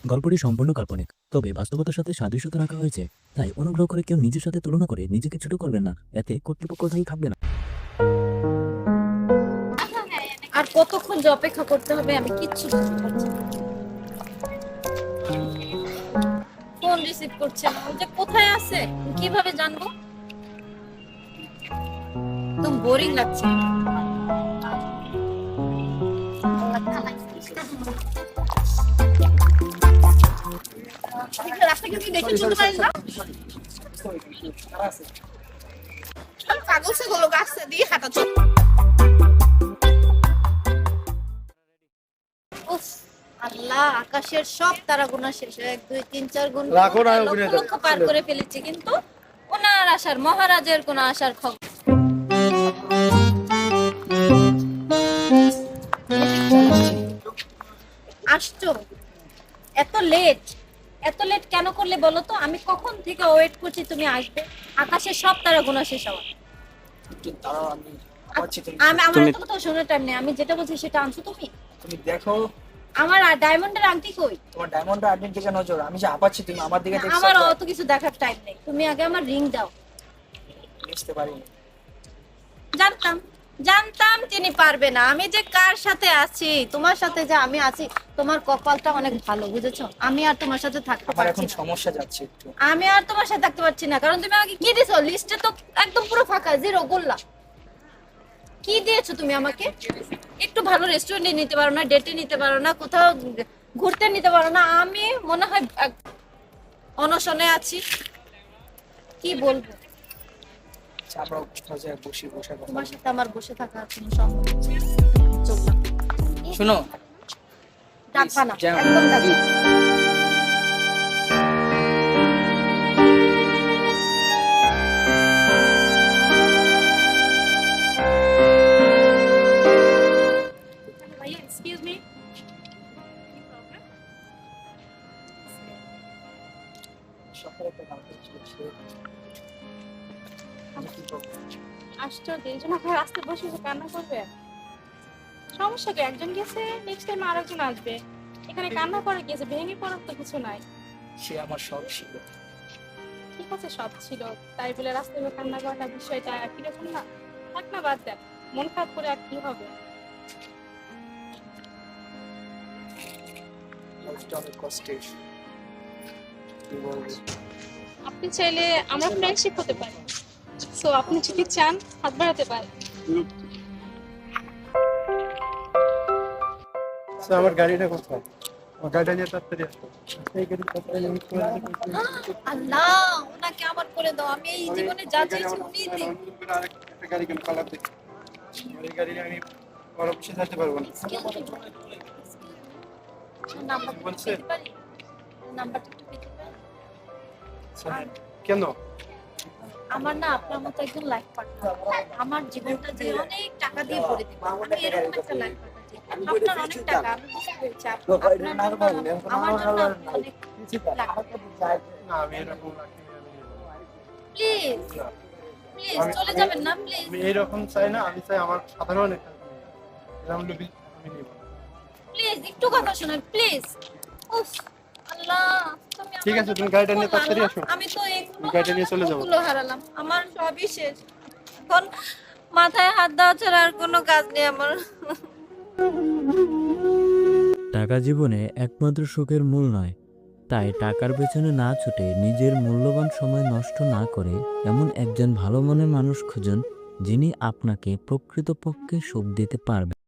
গল্পটি সম্পূর্ণ কাল্পনিক, তবে বাস্তবতার সাথে সাদৃশ্যতা রাখা হয়েছে। তাই অনুগ্রহ করে কেউ নিজের সাথে তুলনা করে নিজেকে ছোট করবেন না, এতে কর্তৃপক্ষ দায়ী থাকবে না। আর কতক্ষণ যে অপেক্ষা করতে হবে আমি কিচ্ছু বুঝতে পারছি না। ফোন রিসিভ করছে না, ও যে কোথায় আছে কিভাবে জানবো? একদম বোরিং লাগছে। রাস্তাকে কি দেখে চলতে পারেন না? কাগজে গুলো গাছে দিয়ে হাঁটা চল। উফ, আল্লাহ, আকাশের সব তারা গোনা শেষ, 1 2 3 4 গুণ লক্ষ লক্ষ পার করে ফেলেছি, কিন্তু ওনার আসার, মহারাজের কোন আসার খবর। আসছো এত লেট, এত লেট কেন করলে বলো তো? আমি কখন থেকে ওয়েট করছি তুমি আসবে। আকাশের সব তারা গোনা শেষ হওয়া। আমি আমার এত কথা শোনার টাইম নেই, আমি যেটা বলছি সেটা আনছো তুমি। তুমি দেখো আমার ডায়মন্ডের আংটি কই? তোমার ডায়মন্ড আর্টের দিকে নজর, আমি যে আপাচ্ছি তুমি আমার দিকে দেখছো। আমার অত কিছু দেখার টাইম নেই, তুমি আগে আমার রিং দাও। বুঝতে পারিনি। জানতাম জানতাম তিনি পারবে না। আমি যে কার সাথে আছি, তোমার সাথে যে আমি আছি, তোমার কপালটা অনেক ভালো, বুঝেছো? আমি আর তোমার সাথে থাকতে আমার পারছি এখন না। সমস্যা যাচ্ছে একটু। আমি আর তোমার সাথে থাকতে পারছি না, কারণ তুমি আমাকে কি দিছো? লিস্টে তো একদম পুরো ফাঁকা, জিরো, গোল্লা। কি দিয়েছো তুমি আমাকে? একটু ভালো রেস্টুরেন্টে নিতে পারো না, ডেটে নিতে পারো না, কোথাও ঘুরতে নিতে পারো না। আমি মনে হয় অনশনে আছি, কি বলবো? আমরা বসে বসে বসে কথা তোমার বলি। সাথে আমার বসে থাকা কোনো সম্ভব হচ্ছে না। চললাম। শোনো, ডাকবা না, যাও। একদম ডাকবা না। Excuse me. সকালে একটা কাজ ছিল, আমি কি করবো? আশ্চর্য, এই জন্য আপনার রাস্তায় বসে বসে কান্না করবে? সমস্যা কি, একজন গেছে, নেক্সট টাইম আরেকজন আসবে। এখানে কান্না করে গেছে, ভেঙে পড়ার তো কিছু নাই। সে আমার শখ ছিল। ঠিক আছে, সব ছিল, তাই বলে রাস্তায় বসে কান্না করাটা বিষয়টা কিরকম না? থাক না, বাদ দেন, মন খারাপ করে আর কি হবে? লাইফটা অনেক কষ্টের, কি বলবো? আপনি চাইলে আমরা ফ্রেন্ডশিপ হতে পারি, সো আপনি যদি চান হাত বাড়াতে পারেন। আমার গাড়িটা কোথায়? আমার গাড়িটা নিয়ে তাড়াতাড়ি আসো। এই গাড়ি কোথায় আমি করে আল্লাহ, ওনাকে আমার করে দাও। আমি এই জীবনে যা চাইছি উনিই দিন। আরেকটা গাড়ি কেন কালার দেখি? আমার এই গাড়ি আমি বড় অফিসে যেতে পারবো না। নাম্বার বলছে? পেতে পারি? নাম্বারটা একটু পেতে পারি? কেন? আমার না আপনার মতো একজন লাইফ পার্টনার, আমার জীবনটা যে অনেক টাকা দিয়ে ভরে দিবে, আমি এরকম একটা লাইফ পার্টনার চাই। আপনার অনেক টাকা, আমি বুঝতে পেরেছি। আপনার জন্য, আমার জন্য আপনি অনেক লাগবে। না, আমি এরকম রাখি না। প্লিজ প্লিজ চলে যাবেন না, প্লিজ। আমি এইরকম চাই না, আমি চাই আমার সাধারণ একটা এরকম লোভী আমি নিব না। প্লিজ একটু কথা শুনুন, প্লিজ। উফ, আল্লাহ, তুমি ঠিক আমার আছে, তুমি জন্য গাড়িটা কি নিয়ে করলা, তাড়াতাড়ি আল্লাহ? আসো। আমি তো এগুলো গাড়িটা নিয়ে চলে যাবো। ওগুলো হারালাম, আমার সবই শেষ। এখন মাথায় হাত দেওয়া ছাড়া আর কোনো কাজ নেই আমার। টাকা জীবনে একমাত্র সুখের মূল নয়, তাই টাকার পেছনে না ছুটে নিজের মূল্যবান সময় নষ্ট না করে এমন একজন ভালো মনের মানুষ খুঁজুন, যিনি আপনাকে প্রকৃতপক্ষে সুখ দিতে পারবেন।